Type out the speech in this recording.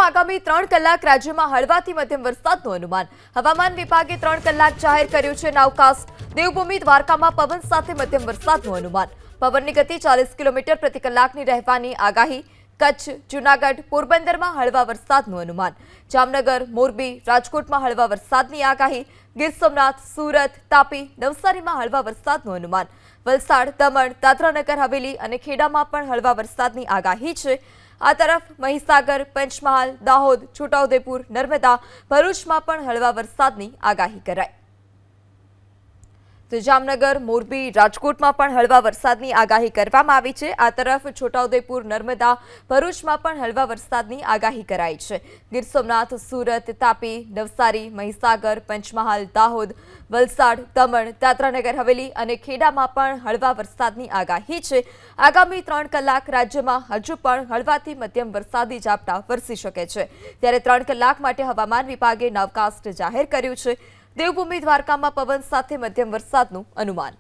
આગામી 3 કલાક રાજ્યમાં હળવાથી મધ્યમ વરસાદનું અનુમાન. હવામાન વિભાગે 3 કલાક જાહેર કર્યું છે નાવકાસ્ટ. દેવભૂમિ દ્વારકામાં પવન સાથે મધ્યમ વરસાદનું અનુમાન. પવનની ગતિ 40 કિલોમીટર પ્રતિ કલાકની રહેવાની આગાહી. કચ્છ, જૂનાગઢ, પોરબંદરમાં હળવા વરસાદનું અનુમાન. જામનગર, મોરબી, રાજકોટમાં હળવા વરસાદની આગાહી. ગીર સોમનાથ, સુરત, તાપી, નવસારીમાં હળવા વરસાદનું અનુમાન. વલસાડ, દમણ, દાદરાનગર હવેલી અને ખેડામાં પણ હળવા વરસાદની આગાહી છે. આ તરફ મહીસાગર, પંચમહાલ, દાહોદ, છોટાઉદેપુર, નર્મદા, ભરૂચમાં પણ હળવા વરસાદની આગાહી કરાઈ. તો જામનગર, મોરબી, રાજકોટમાં પણ હળવા વરસાદની આગાહી કરવામાં આવી છે. આ તરફ છોટાઉદેપુર, નર્મદા, ભરૂચમાં પણ હળવા વરસાદની આગાહી કરાઈ છે. ગીર સોમનાથ, સુરત, તાપી, નવસારી, મહીસાગર, પંચમહાલ, દાહોદ, વલસાડ, દમણ, દાદરાનગર હવેલી અને ખેડામાં પણ હળવા વરસાદની આગાહી છે. આગામી 3 કલાક રાજ્યમાં હજુ પણ હળવાથી મધ્યમ વરસાદી ઝાપટા વરસી શકે છે. ત્યારે 3 કલાક માટે હવામાન વિભાગે નાવકાસ્ટ જાહેર કર્યું છે. દેવભૂમિ દ્વારકામાં પવન સાથે મધ્યમ વરસાદનું અનુમાન.